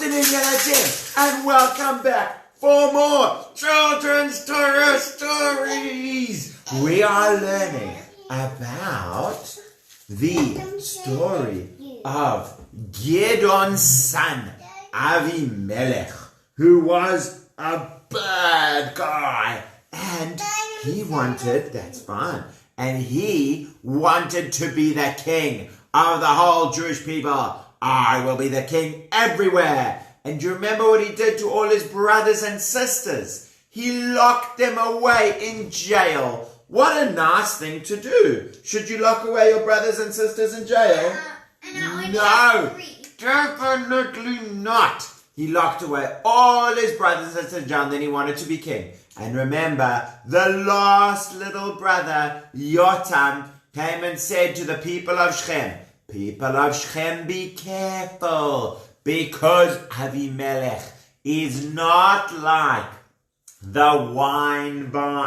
afternoon, Yeladim, and welcome back for more Children's Torah Stories. We are learning about the story of Gideon's son, Avimelech, who was a bad guy, and he wanted to be the king of the whole Jewish people. I will be the king everywhere. And do you remember what he did to all his brothers and sisters? He locked them away in jail. What a nice thing to do. Should you lock away your brothers and sisters in jail? No, definitely not. He locked away all his brothers and sisters in jail, and then he wanted to be king. And remember, the last little brother, Yotam, came and said to the people of Shchem, "People of Shchem, be careful, because Avimelech is not like the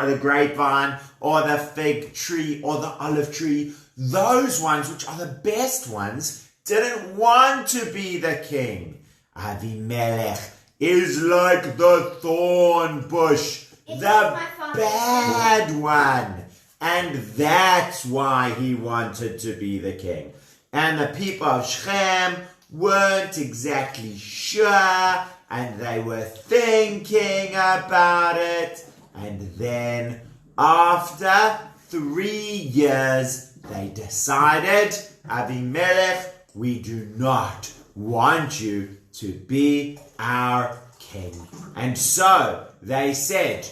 the grapevine, or the fig tree, or the olive tree. Those ones, which are the best ones, didn't want to be the king. Avimelech is like the thorn bush, the bad one. And that's why he wanted to be the king." And the people of Shchem weren't exactly sure, and they were thinking about it. And then, after 3 years, they decided, "Avimelech, we do not want you to be our king." And so they said,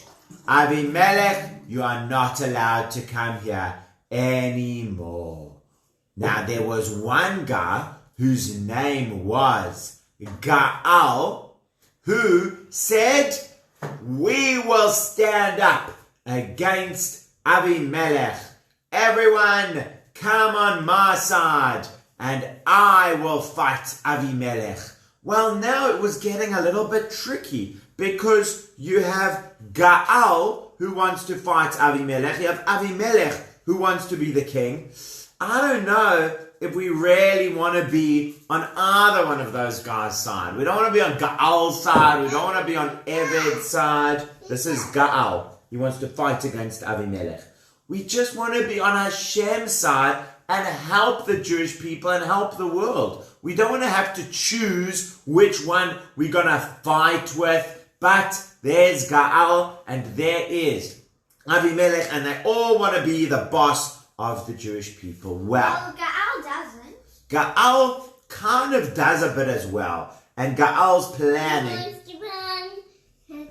"Avimelech, you are not allowed to come here anymore." Now, there was one guy whose name was Gaal, who said, "We will stand up against Avimelech. Everyone come on my side, and I will fight Avimelech." Well, now it was getting a little bit tricky, because you have Gaal, who wants to fight Avimelech. You have Avimelech, who wants to be the king. I don't know if we really want to be on either one of those guys' side. We don't want to be on Gaal's side. We don't want to be on Eved's side. This is Gaal. He wants to fight against Avimelech. We just want to be on Hashem's side and help the Jewish people and help the world. We don't want to have to choose which one we're going to fight with. But there's Gaal and there is Avimelech, and they all want to be the boss of the Jewish people. Well, Gaal doesn't. Gaal kind of does a bit as well. And Gaal's planning,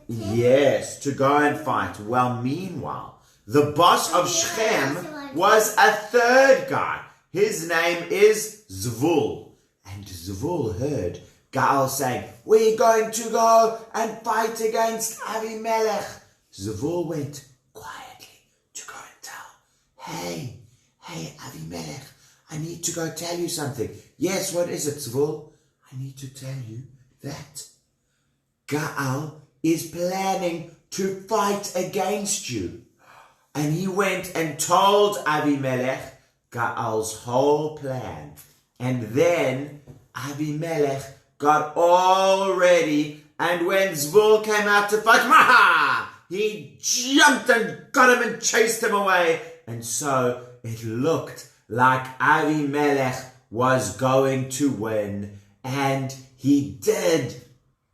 yes, to go and fight. Well, meanwhile, the boss of Shchem was a third guy. His name is Zvul. And Zvul heard Gaal saying, "We're going to go and fight against Avimelech." Zvul went quietly to go and tell, Hey, Avimelech, I need to go tell you something." "Yes, what is it, Zvul?" "I need to tell you that Gaal is planning to fight against you." And he went and told Avimelech Gaal's whole plan. And then Avimelech got all ready, and when Zvul came out to fight, he jumped and got him and chased him away. And so it looked like Avimelech was going to win, and he did.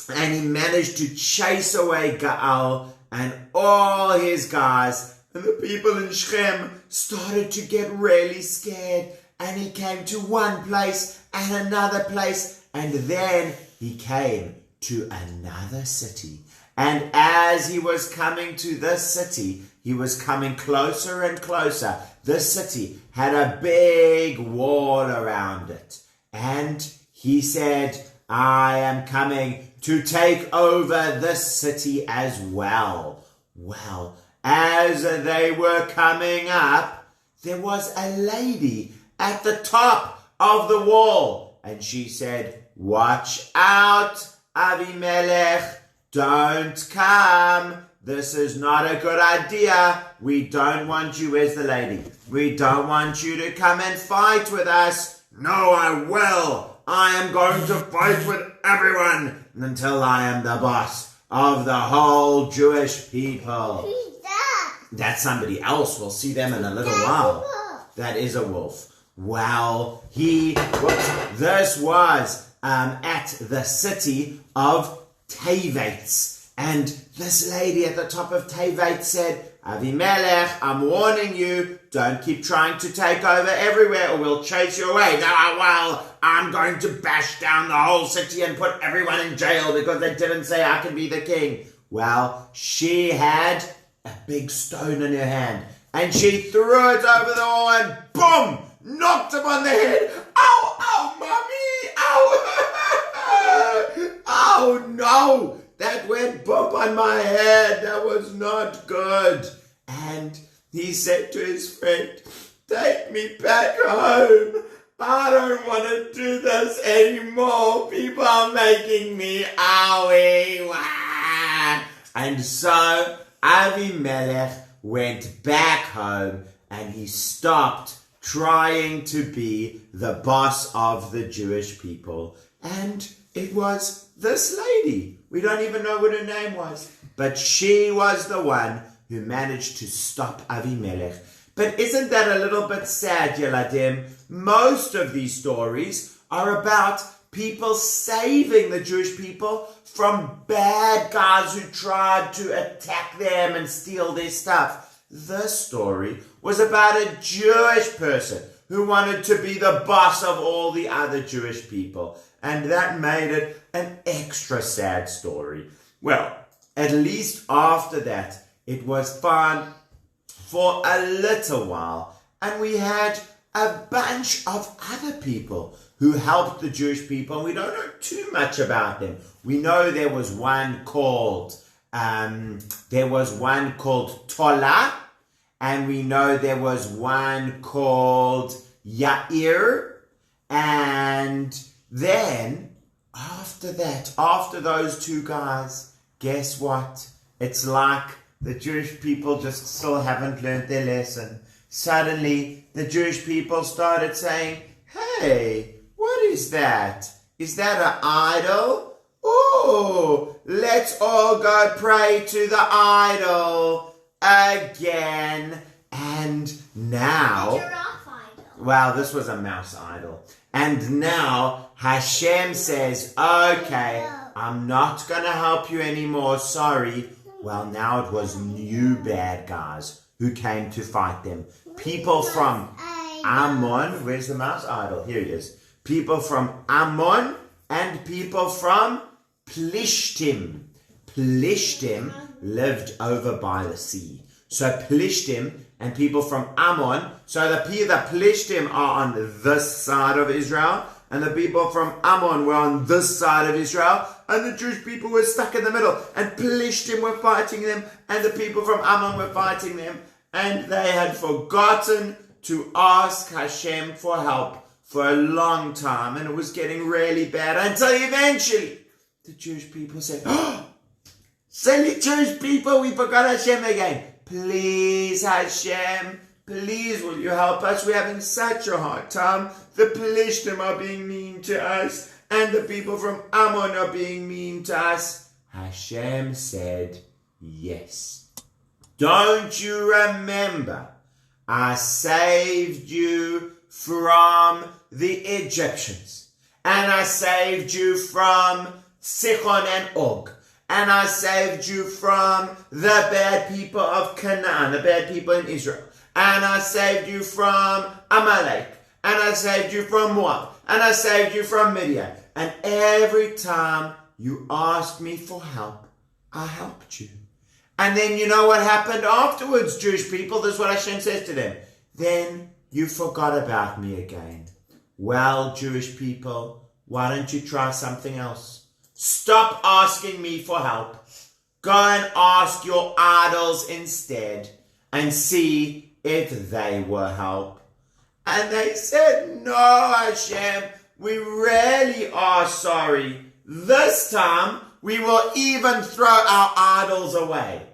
And he managed to chase away Gaal and all his guys. And the people in Shchem started to get really scared. And he came to one place and another place. And then he came to another city. And as he was coming to this city, he was coming closer and closer. This city had a big wall around it. And he said, "I am coming to take over this city as well." Well, as they were coming up, there was a lady at the top of the wall. And she said, "Watch out, Avimelech. Don't come. This is not a good idea. We don't want you," as the lady, "we don't want you to come and fight with us." "No, I will. I am going to fight with everyone until I am the boss of the whole Jewish people. Who's that? That's somebody else. We'll see them in a little while. That is a wolf. Well, this was at the city of Tevetz. And this lady at the top of Tevetz said, Avimelech, I'm warning you, don't keep trying to take over everywhere or we'll chase you away. Well, I'm going to bash down the whole city and put everyone in jail because they didn't say I can be the king. Well, she had a big stone in her hand and she threw it over the wall and boom, knocked him on the head. Ow, ow, mommy, ow. Oh, no. That went bump on my head. That was not good. And he said to his friend, take me back home. I don't want to do this anymore. People are making me owie. Wah. And so Avimelech went back home and he stopped trying to be the boss of the Jewish people. And it was this lady. We don't even know what her name was. But she was the one who managed to stop Avimelech. But isn't that a little bit sad, Yeladim? Most of these stories are about people saving the Jewish people from bad guys who tried to attack them and steal their stuff. This story was about a Jewish person who wanted to be the boss of all the other Jewish people. And that made it an extra sad story. Well, at least after that, it was fun for a little while. And we had a bunch of other people who helped the Jewish people. We don't know too much about them. We know there was one called Tola. And we know there was one called Yair. And then, after that, after those two guys, guess what? It's like the Jewish people just still haven't learned their lesson. Suddenly, the Jewish people started saying, hey, what is that? Is that an idol? Oh, let's all go pray to the idol again. And now, Giraffe idol. well, this was a mouse idol. And now Hashem says, okay, I'm not going to help you anymore, sorry. Well, now it was new bad guys who came to fight them. People from Ammon, where's the mouse idol? Here it is. People from Ammon and people from Plishtim. Plishtim lived over by the sea. So Plishtim and people from Ammon, so the Plishtim are on this side of Israel, and the people from Ammon were on this side of Israel, and the Jewish people were stuck in the middle, and Plishtim were fighting them, and the people from Ammon were fighting them, and they had forgotten to ask Hashem for help for a long time, and it was getting really bad, until eventually the Jewish people said, oh, silly Jewish people, we forgot Hashem again. Please, Hashem, please will you help us? We're having such a hard time. The Plishtim are being mean to us, and the people from Ammon are being mean to us. Hashem said, yes. Don't you remember? I saved you from the Egyptians, and I saved you from Sichon and Og. And I saved you from the bad people of Canaan, the bad people in Israel. And I saved you from Amalek. And I saved you from Moab. And I saved you from Midian. And every time you asked me for help, I helped you. And then you know what happened afterwards, Jewish people? This is what Hashem says to them. Then you forgot about me again. Well, Jewish people, why don't you try something else? Stop asking me for help. Go and ask your idols instead and see if they will help. And they said, no, Hashem, we really are sorry. This time, we will even throw our idols away.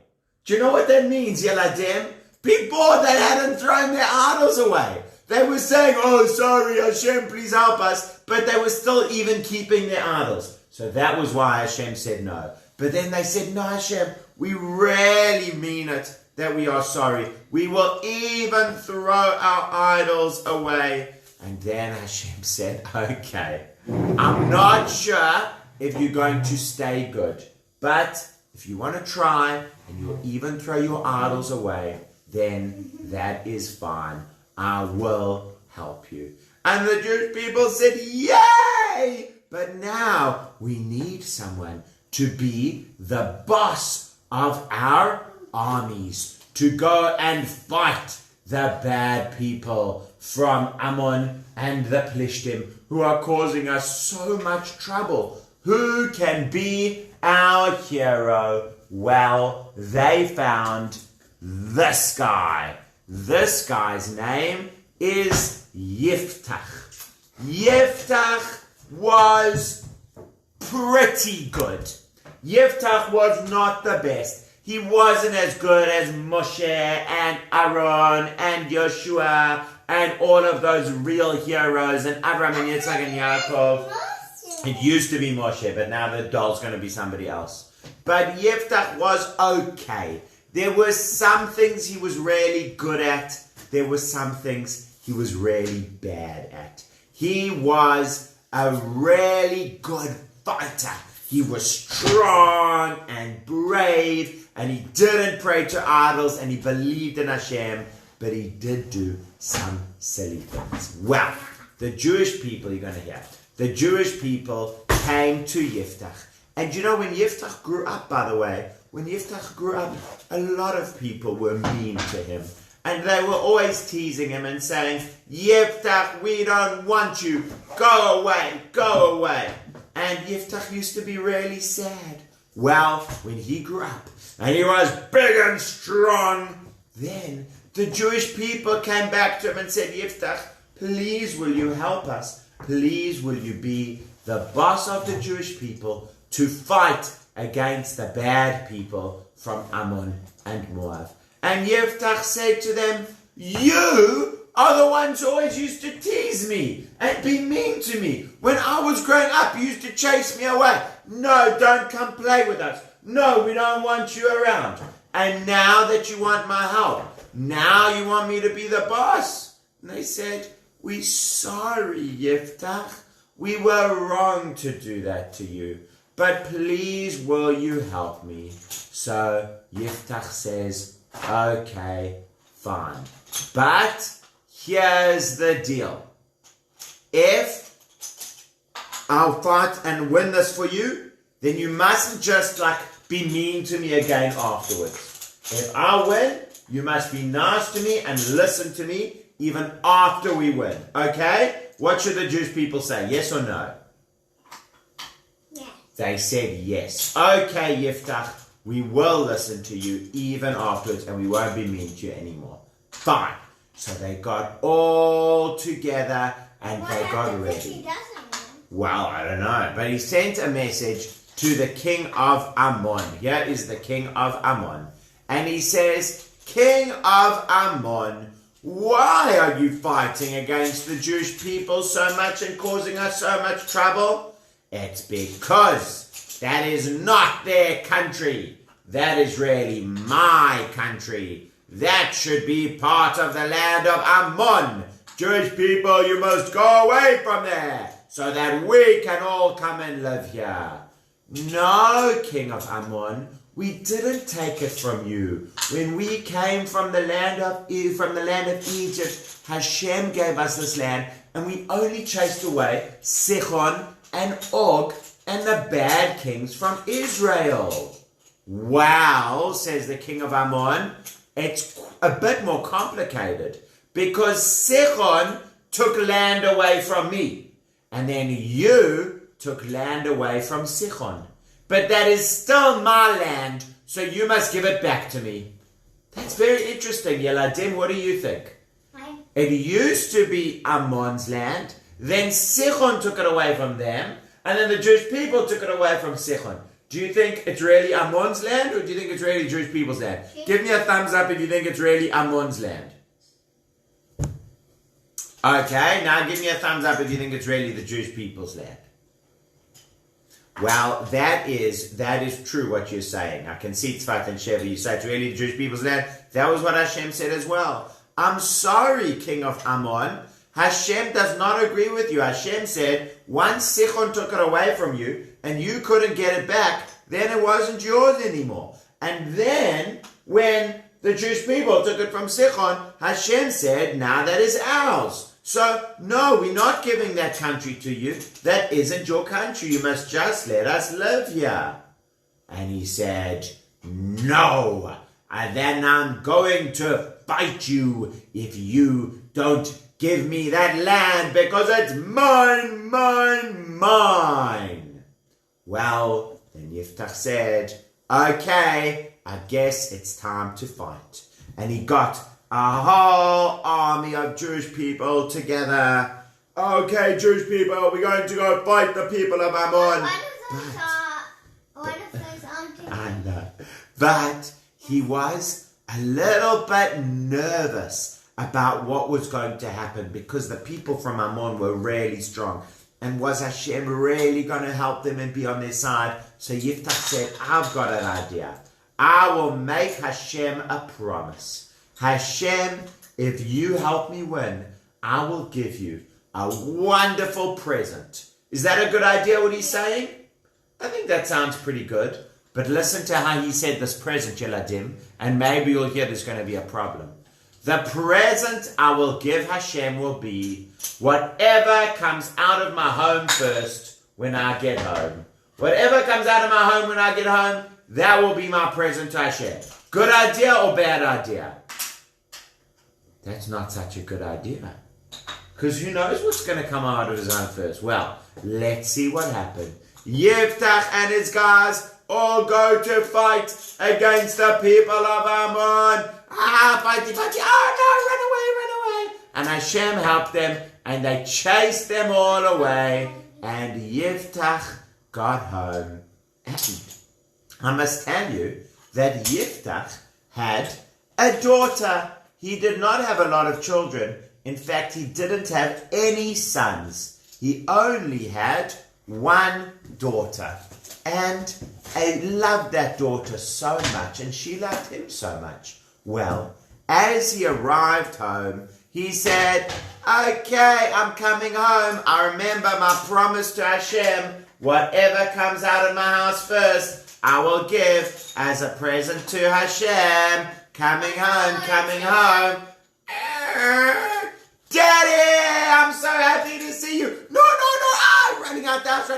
Do you know what that means, Yeladim? People that hadn't thrown their idols away. They were saying, oh, sorry, Hashem, please help us. But they were still even keeping their idols. So So that was why Hashem said no. But then they said, no, Hashem, we really mean it, that we are sorry. We will even throw our idols away. And then Hashem said, okay, I'm not sure if you're going to stay good. But if you want to try and you'll even throw your idols away, then that is fine. I will help you. And the Jewish people said, yay! But now we need someone to be the boss of our armies, to go and fight the bad people from Ammon and the Plishtim who are causing us so much trouble. Who can be our hero? Well, they found this guy. This guy's name is Yiftach. Yiftach was pretty good. Yiftach was not the best. He wasn't as good as Moshe and Aaron and Joshua and all of those real heroes and Abraham and Yitzhak and Yaakov. It used to be Moshe, but now the doll's going to be somebody else. But Yiftach was okay. There were some things he was really good at. There were some things he was really bad at. He was a really good fighter. He was strong and brave, and he didn't pray to idols, and he believed in Hashem, but he did do some silly things. Well, the Jewish people, you're going to hear, the Jewish people came to Yiftach. And you know, when Yiftach grew up, by the way, when Yiftach grew up, a lot of people were mean to him. And they were always teasing him and saying, Yiftach, we don't want you. Go away, go away. And Yiftach used to be really sad. Well, when he grew up and he was big and strong, then the Jewish people came back to him and said, Yiftach, please will you help us? Please will you be the boss of the Jewish people to fight against the bad people from Ammon and Moab? And Yiftach said to them, you are the ones who always used to tease me and be mean to me. When I was growing up, you used to chase me away. No, don't come play with us. No, we don't want you around. And now that you want my help, now you want me to be the boss? And they said, we're sorry, Yiftach. We were wrong to do that to you. But please, will you help me? So Yiftach says, okay, fine. But here's the deal. If I'll fight and win this for you, then you mustn't just be mean to me again afterwards. If I win, you must be nice to me and listen to me even after we win. Okay? What should the Jewish people say? Yes or no? Yes. They said yes. Okay, Yiftach, we will listen to you even afterwards and we won't be mean to you anymore. Fine. So they got all together and they got ready. Well, I don't know. But he sent a message to the king of Ammon. Here is the king of Ammon. And he says, King of Ammon, why are you fighting against the Jewish people so much and causing us so much trouble? It's because that is not their country. That is really my country. That should be part of the land of Ammon. Jewish people, you must go away from there so that we can all come and live here. No, King of Ammon, we didn't take it from you. When we came from the land of Egypt, Hashem gave us this land, and we only chased away Sichon and Og and the bad kings from Israel. Wow, says the king of Ammon, it's a bit more complicated because Sichon took land away from me, and then you took land away from Sichon. But that is still my land, so you must give it back to me. That's very interesting, Yeladim. What do you think? It used to be Ammon's land, then Sichon took it away from them, and then the Jewish people took it away from Sichon. Do you think it's really Ammon's land, or do you think it's really Jewish people's land? Give me a thumbs up if you think it's really Ammon's land. Okay, now give me a thumbs up if you think it's really the Jewish people's land. Well, that is true what you're saying. I can see Tzfat and Sheva. You say it's really the Jewish people's land. That was what Hashem said as well. I'm sorry, king of Ammon. Hashem does not agree with you. Hashem said, once Sichon took it away from you and you couldn't get it back, then it wasn't yours anymore. And then, when the Jewish people took it from Sichon, Hashem said, now that is ours. So, no, we're not giving that country to you. That isn't your country. You must just let us live here. And he said, no, and then I'm going to fight you if you don't give me that land, because it's mine, mine, mine. Well, then Yiftach said, okay, I guess it's time to fight. And he got a whole army of Jewish people together. Okay, Jewish people, we're going to go fight the people of Ammon. I know. But he was a little bit nervous about what was going to happen, because the people from Ammon were really strong. And was Hashem really going to help them and be on their side? So Yiftach said, I've got an idea. I will make Hashem a promise. Hashem, if you help me win, I will give you a wonderful present. Is that a good idea, what he's saying? I think that sounds pretty good. But listen to how he said this present, Yeladim, and maybe you'll hear there's going to be a problem. The present I will give Hashem will be whatever comes out of my home first when I get home. Whatever comes out of my home when I get home, that will be my present to Hashem. Good idea or bad idea? That's not such a good idea. Because who knows what's going to come out of his home first? Well, let's see what happened. Yiftach and his guys all go to fight against the people of Ammon. Fighty, oh no, run away. And Hashem helped them, and they chased them all away, and Yiftach got home. And I must tell you that Yiftach had a daughter. He did not have a lot of children. In fact, he didn't have any sons. He only had one daughter. And he loved that daughter so much, and she loved him so much. Well, as he arrived home, he said, okay, I'm coming home. I remember my promise to Hashem. Whatever comes out of my house first, I will give as a present to Hashem. Coming home. Daddy, I'm so happy to see you. No. Running out the house.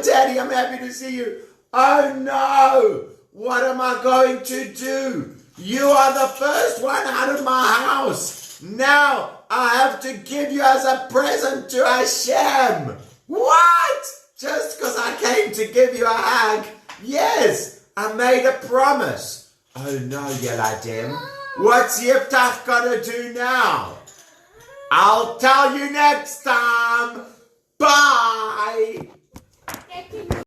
Daddy, I'm happy to see you. Oh, no. What am I going to do? You are the first one out of my house. Now I have to give you as a present to Hashem. What? Just because I came to give you a hug? Yes, I made a promise. Oh no, Yeladim. What's Yiftach got to do now? I'll tell you next time. Bye.